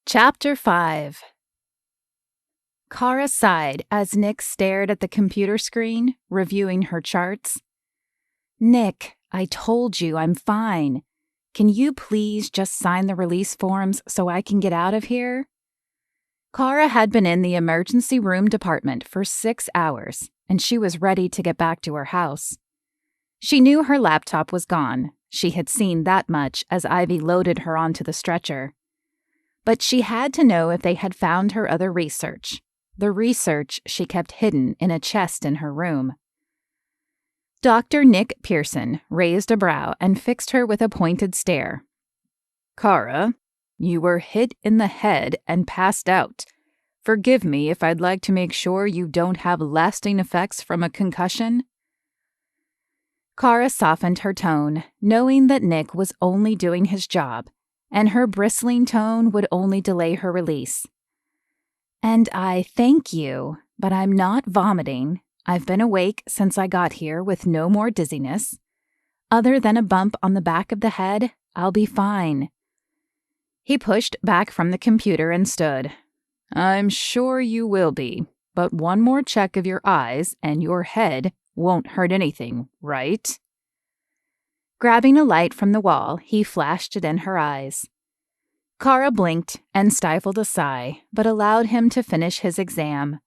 Chapter 5. Cara sighed as Nick stared at the computer screen, reviewing her charts. "Nick, I told you I'm fine. Can you please just sign the release forms so I can get out of here?" Cara had been in the emergency room department for 6 hours, and she was ready to get back to her house. She knew her laptop was gone. She had seen that much as Ivy loaded her onto the stretcher. But she had to know if they had found her other research, the research she kept hidden in a chest in her room. Dr. Nick Pearson raised a brow and fixed her with a pointed stare. "Cara, you were hit in the head and passed out. Forgive me if I'd like to make sure you don't have lasting effects from a concussion." Cara softened her tone, knowing that Nick was only doing his job, and her bristling tone would only delay her release. "And I thank you, but I'm not vomiting. I've been awake since I got here with no more dizziness. Other than a bump on the back of the head, I'll be fine." He pushed back from the computer and stood. "I'm sure you will be, but one more check of your eyes and your head won't hurt anything, right?" Grabbing a light from the wall, he flashed it in her eyes. Cara blinked and stifled a sigh, but allowed him to finish his exam.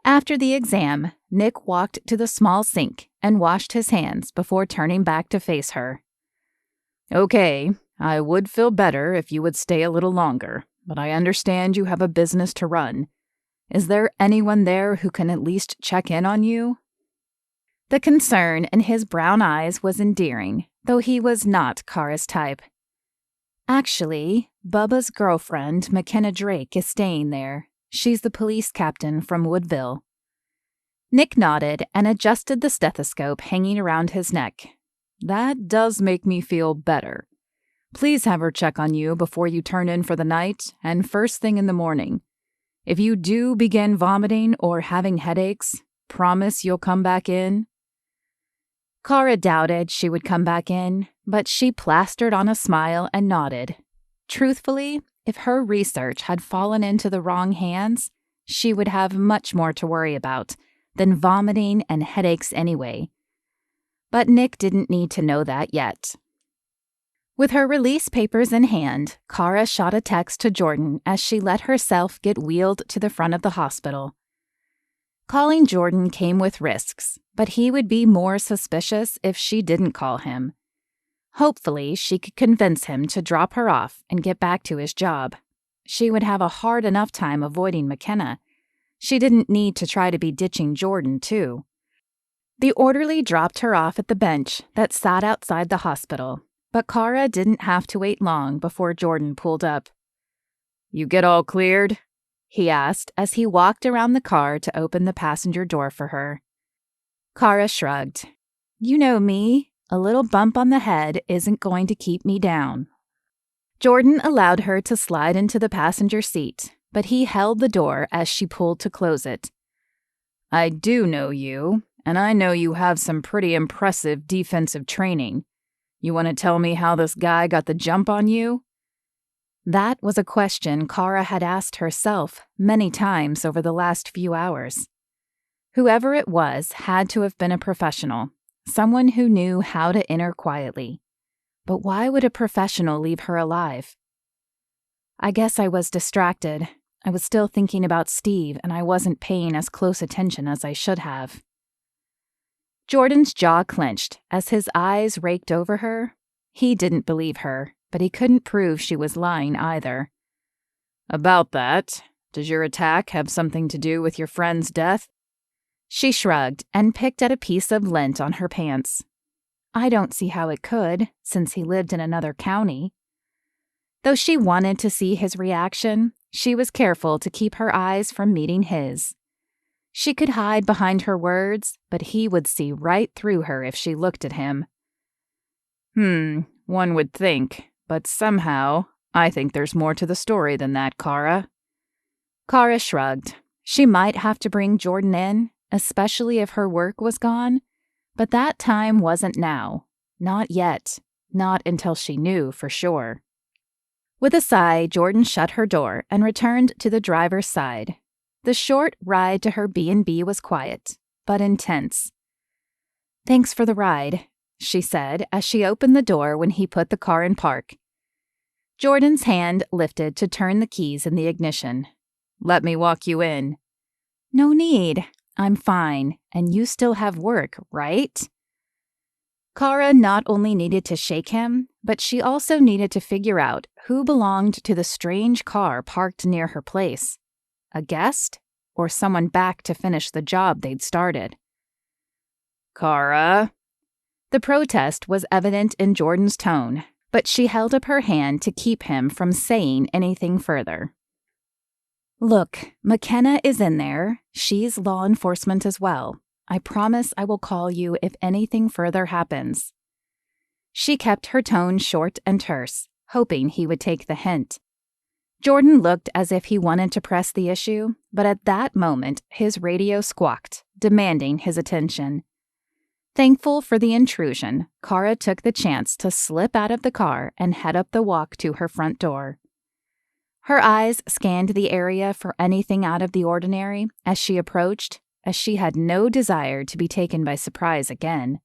After the exam, Nick walked to the small sink and washed his hands before turning back to face her. "Okay, I would feel better if you would stay a little longer, but I understand you have a business to run. Is there anyone there who can at least check in on you?" The concern in his brown eyes was endearing, though he was not Cara's type. "Actually, Bubba's girlfriend, Makenna Drake, is staying there. She's the police captain from Woodville." Nick nodded and adjusted the stethoscope hanging around his neck. "That does make me feel better. Please have her check on you before you turn in for the night and first thing in the morning. If you do begin vomiting or having headaches, promise you'll come back in." Cara doubted she would come back in, but she plastered on a smile and nodded. Truthfully, if her research had fallen into the wrong hands, she would have much more to worry about than vomiting and headaches anyway. But Nick didn't need to know that yet. With her release papers in hand, Cara shot a text to Jordan as she let herself get wheeled to the front of the hospital. Calling Jordan came with risks, but he would be more suspicious if she didn't call him. Hopefully, she could convince him to drop her off and get back to his job. She would have a hard enough time avoiding Makenna. She didn't need to try to be ditching Jordan, too. The orderly dropped her off at the bench that sat outside the hospital, but Cara didn't have to wait long before Jordan pulled up. "You get all cleared?" he asked as he walked around the car to open the passenger door for her. Cara shrugged. "You know me. A little bump on the head isn't going to keep me down." Jordan allowed her to slide into the passenger seat, but he held the door as she pulled to close it. "I do know you, and I know you have some pretty impressive defensive training. You want to tell me how this guy got the jump on you?" That was a question Cara had asked herself many times over the last few hours. Whoever it was had to have been a professional, someone who knew how to enter quietly. But why would a professional leave her alive? "I guess I was distracted. I was still thinking about Steve, and I wasn't paying as close attention as I should have." Jordan's jaw clenched as his eyes raked over her. He didn't believe her, but he couldn't prove she was lying either. "About that, does your attack have something to do with your friend's death?" She shrugged and picked at a piece of lint on her pants. "I don't see how it could, since he lived in another county." Though she wanted to see his reaction, she was careful to keep her eyes from meeting his. She could hide behind her words, but he would see right through her if she looked at him. One would think, but somehow, I think there's more to the story than that, Cara." Cara shrugged. She might have to bring Jordan in, especially if her work was gone, but that time wasn't now. Not yet. Not until she knew for sure. With a sigh, Jordan shut her door and returned to the driver's side. The short ride to her B&B was quiet, but intense. "Thanks for the ride," she said as she opened the door when he put the car in park. Jordan's hand lifted to turn the keys in the ignition. "Let me walk you in." "No need. I'm fine, and you still have work, right?" Cara not only needed to shake him, but she also needed to figure out who belonged to the strange car parked near her place. A guest, or someone back to finish the job they'd started. "Cara?" The protest was evident in Jordan's tone, but she held up her hand to keep him from saying anything further. "Look, Makenna is in there. She's law enforcement as well. I promise I will call you if anything further happens." She kept her tone short and terse, hoping he would take the hint. Jordan looked as if he wanted to press the issue, but at that moment his radio squawked, demanding his attention. Thankful for the intrusion, Cara took the chance to slip out of the car and head up the walk to her front door. Her eyes scanned the area for anything out of the ordinary as she approached, as she had no desire to be taken by surprise again.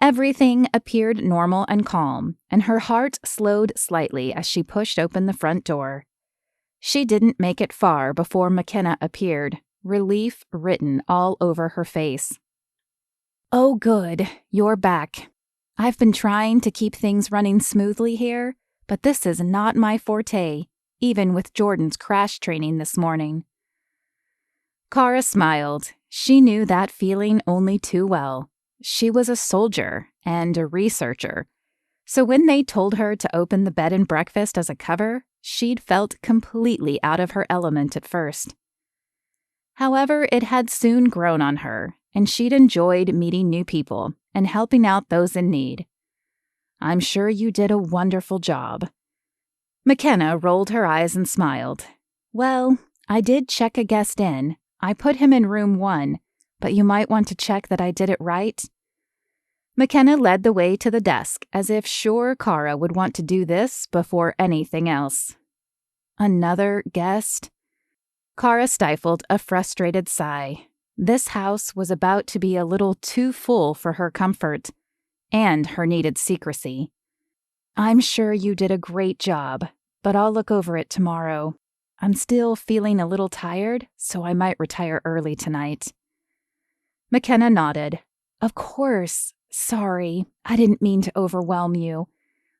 Everything appeared normal and calm, and her heart slowed slightly as she pushed open the front door. She didn't make it far before Makenna appeared, relief written all over her face. "Oh, good, you're back. I've been trying to keep things running smoothly here, but this is not my forte, even with Jordan's crash training this morning." Cara smiled. She knew that feeling only too well. She was a soldier and a researcher, so when they told her to open the bed and breakfast as a cover, she'd felt completely out of her element at first. However, it had soon grown on her, and she'd enjoyed meeting new people and helping out those in need. "I'm sure you did a wonderful job." Makenna rolled her eyes and smiled. "Well, I did check a guest in. I put him in room 1, but you might want to check that I did it right." Makenna led the way to the desk, as if sure Cara would want to do this before anything else. Another guest? Cara stifled a frustrated sigh. This house was about to be a little too full for her comfort, and her needed secrecy. "I'm sure you did a great job, but I'll look over it tomorrow. I'm still feeling a little tired, so I might retire early tonight." Makenna nodded. "Of course. Sorry, I didn't mean to overwhelm you.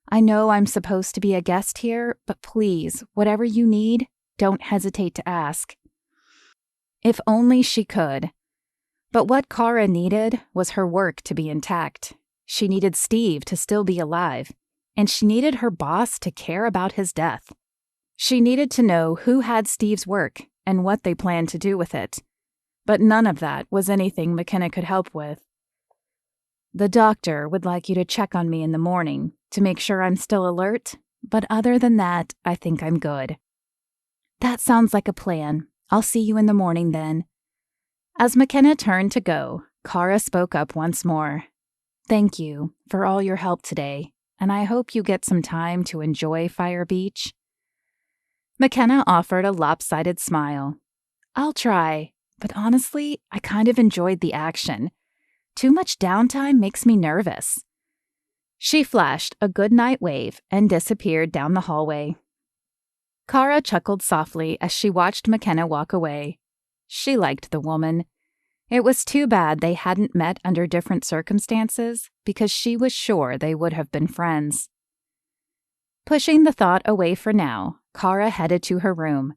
I know I'm supposed to be a guest here, but please, whatever you need, don't hesitate to ask." If only she could. But what Cara needed was her work to be intact. She needed Steve to still be alive, and she needed her boss to care about his death. She needed to know who had Steve's work and what they planned to do with it. But none of that was anything Makenna could help with. "The doctor would like you to check on me in the morning to make sure I'm still alert, but other than that, I think I'm good." "That sounds like a plan. I'll see you in the morning then." As Makenna turned to go, Cara spoke up once more. "Thank you for all your help today, and I hope you get some time to enjoy Fire Beach." Makenna offered a lopsided smile. "I'll try, but honestly, I kind of enjoyed the action. Too much downtime makes me nervous." She flashed a goodnight wave and disappeared down the hallway. Cara chuckled softly as she watched Makenna walk away. She liked the woman. It was too bad they hadn't met under different circumstances, because she was sure they would have been friends. Pushing the thought away for now, Cara headed to her room.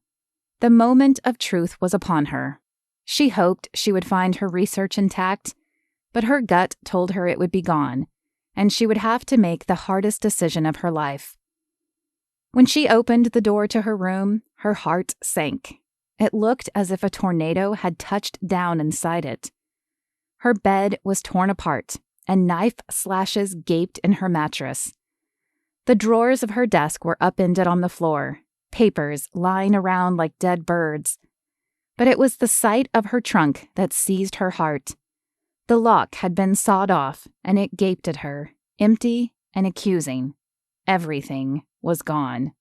The moment of truth was upon her. She hoped she would find her research intact, but her gut told her it would be gone, and she would have to make the hardest decision of her life. When she opened the door to her room, her heart sank. It looked as if a tornado had touched down inside it. Her bed was torn apart, and knife slashes gaped in her mattress. The drawers of her desk were upended on the floor, papers lying around like dead birds. But it was the sight of her trunk that seized her heart. The lock had been sawed off, and it gaped at her, empty and accusing. Everything was gone.